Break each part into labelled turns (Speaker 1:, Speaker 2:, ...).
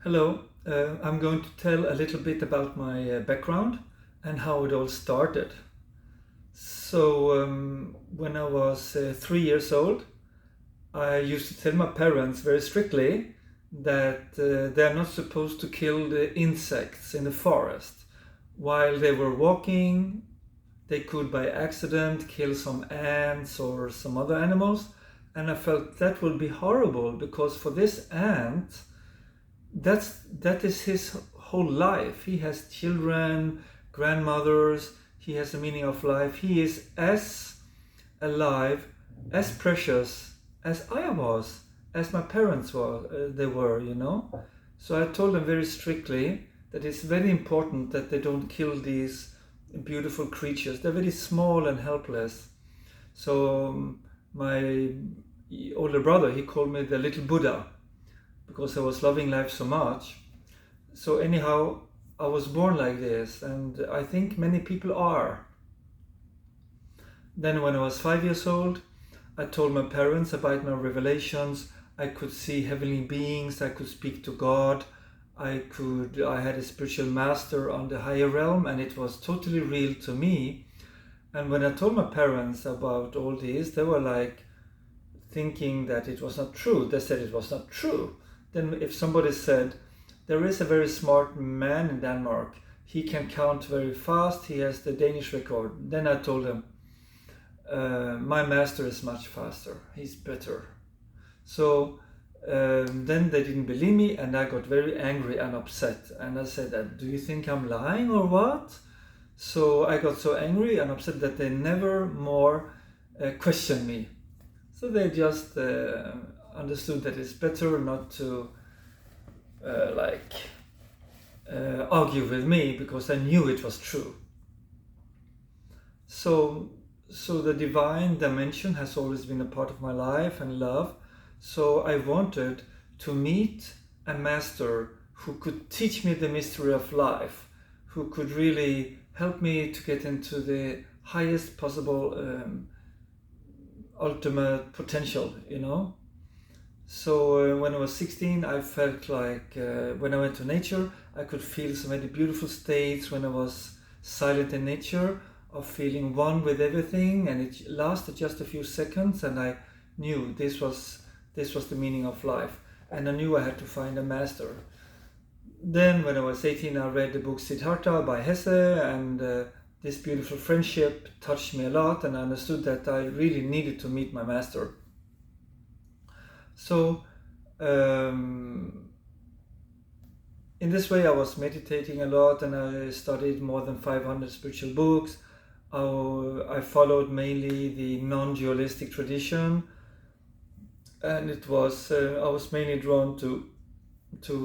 Speaker 1: Hello, I'm going to tell a little bit about my background and how it all started. When I was 3 years old, I used to tell my parents very strictly that they're not supposed to kill the insects in the forest. While they were walking, they could by accident kill some ants or some other animals, and I felt that would be horrible because for this ant, that is his whole life. He has children, grandmothers, he has the meaning of life. He is as alive, as precious as I was, as my parents were. So I told them very strictly that it's very important that they don't kill these beautiful creatures. They're very small and helpless. So my older brother, he called me the little Buddha, because I was loving life so much. So anyhow, I was born like this, and I think many people are. Then when I was 5 years old, I told my parents about my revelations. I could see heavenly beings, I could speak to God, I had a spiritual master on the higher realm, and it was totally real to me. And when I told my parents about all this, they were like thinking that it was not true. They said it was not true. Then if somebody said, there is a very smart man in Denmark, he can count very fast, he has the Danish record. Then I told them, my master is much faster, he's better. So then they didn't believe me, and I got very angry and upset. And I said, do you think I'm lying or what? So I got so angry and upset that they never more questioned me. So they just understood that it's better not to argue with me, because I knew it was true. So the divine dimension has always been a part of my life and love. So I wanted to meet a master who could teach me the mystery of life, who could really help me to get into the highest possible ultimate potential, So when I was 16, I felt like when I went to nature, I could feel so many beautiful states when I was silent in nature, of feeling one with everything, and it lasted just a few seconds, and I knew this was the meaning of life, and I knew I had to find a master. Then when I was 18, I read the book Siddhartha by Hesse, and this beautiful friendship touched me a lot, and I understood that I really needed to meet my master. So in this way I was meditating a lot, and I studied more than 500 spiritual books. I followed mainly the non-dualistic tradition, and I was mainly drawn to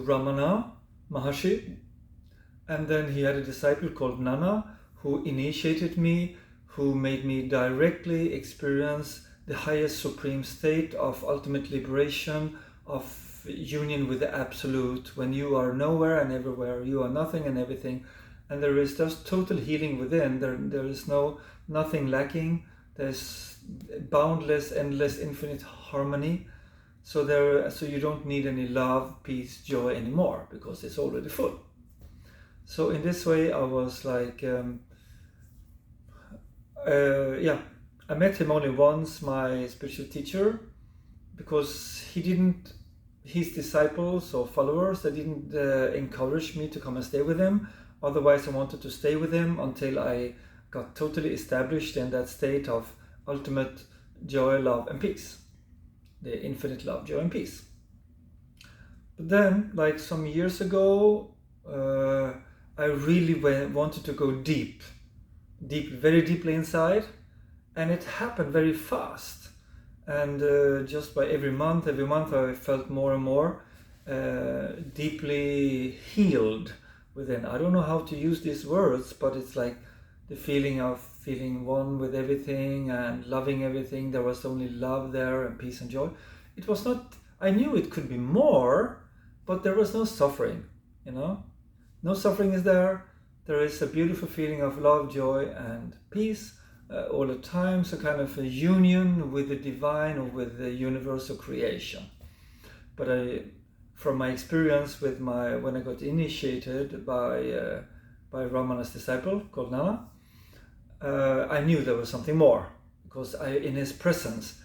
Speaker 1: Ramana Maharshi, and then he had a disciple called Nana who initiated me, who made me directly experience the highest supreme state of ultimate liberation, of union with the Absolute, when you are nowhere and everywhere, you are nothing and everything, and there is just total healing within. There is nothing lacking. There's boundless, endless, infinite harmony. So you don't need any love, peace, joy anymore, because it's already full. So in this way, I was like, I met him only once, my spiritual teacher, because his disciples or followers, they didn't encourage me to come and stay with him. Otherwise, I wanted to stay with him until I got totally established in that state of ultimate joy, love, and peace. The infinite love, joy, and peace. But then, like some years ago, I really wanted to go deep, very deeply inside, and it happened very fast. And just by every month I felt more and more deeply healed within. I don't know how to use these words, but it's like the feeling of feeling one with everything and loving everything. There was only love there and peace and joy. It was not, I knew it could be more, but there was no suffering, No suffering is there. There is a beautiful feeling of love, joy, and peace all the time. So kind of a union with the divine or with the universal creation. But from my experience with when I got initiated by Ramana's disciple called Nana, I knew there was something more, because in his presence,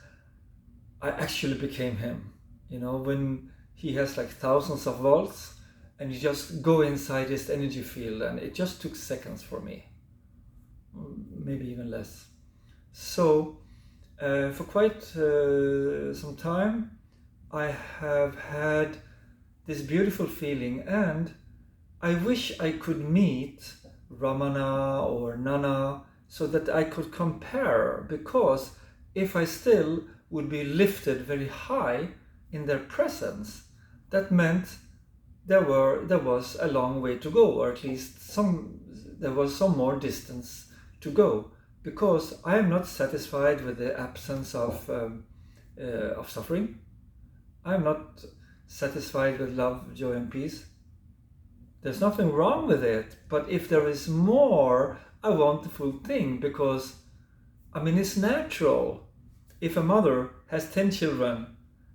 Speaker 1: I actually became him. You know, when he has like thousands of volts, and you just go inside his energy field, and it just took seconds for me, maybe even less. So for quite some time, I have had this beautiful feeling, and I wish I could meet Ramana or Nana so that I could compare, because if I still would be lifted very high in their presence, that meant there was a long way to go, or at least there was some more distance to go, because I am not satisfied with the absence of suffering. I am not satisfied with love, joy, and peace. There's nothing wrong with it, but if there is more, I want the full thing, because I mean, it's natural. If a mother has 10 children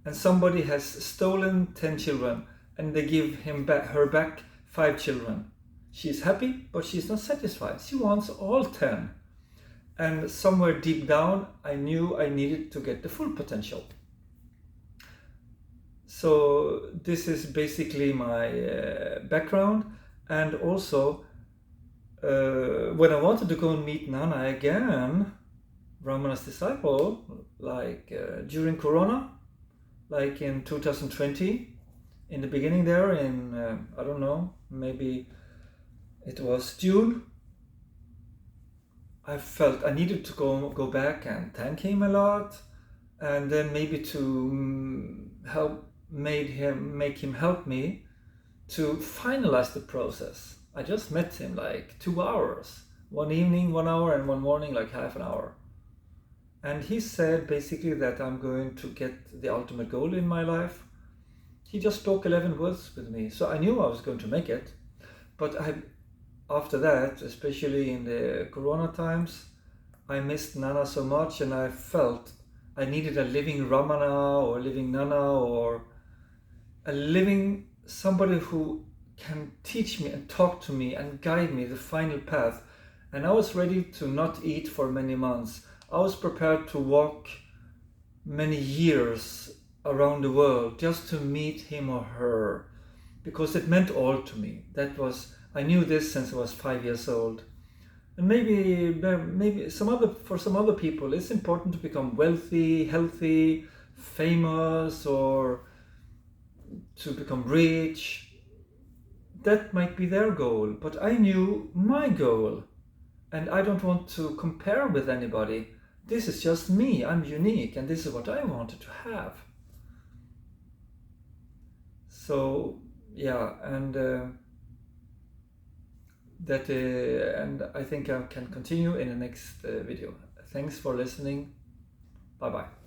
Speaker 1: and somebody has stolen 10 children and they give her back 5 children, she's happy, but she's not satisfied. She wants all 10. And somewhere deep down, I knew I needed to get the full potential. So this is basically my background. And also, when I wanted to go and meet Nana again, Ramana's disciple, like during Corona, like in 2020, in the beginning there, in I don't know, maybe it was June, I felt I needed to go back and thank him a lot, and then maybe to make him help me to finalize the process. I just met him like 2 hours, one evening 1 hour, and one morning like half an hour. And he said basically that I'm going to get the ultimate goal in my life. He just spoke 11 words with me, so I knew I was going to make it. But after that, especially in the Corona times, I missed Nana so much, and I felt I needed a living Ramana or a living Nana, or a living somebody who can teach me and talk to me and guide me the final path. And I was ready to not eat for many months. I was prepared to walk many years around the world just to meet him or her, because it meant all to me. I knew this since I was 5 years old. And maybe for some other people, it's important to become wealthy, healthy, famous, or to become rich. That might be their goal, but I knew my goal, and I don't want to compare with anybody. This is just me. I'm unique, and this is what I wanted to have. So yeah, and and I think I can continue in the next video. Thanks for listening. Bye bye.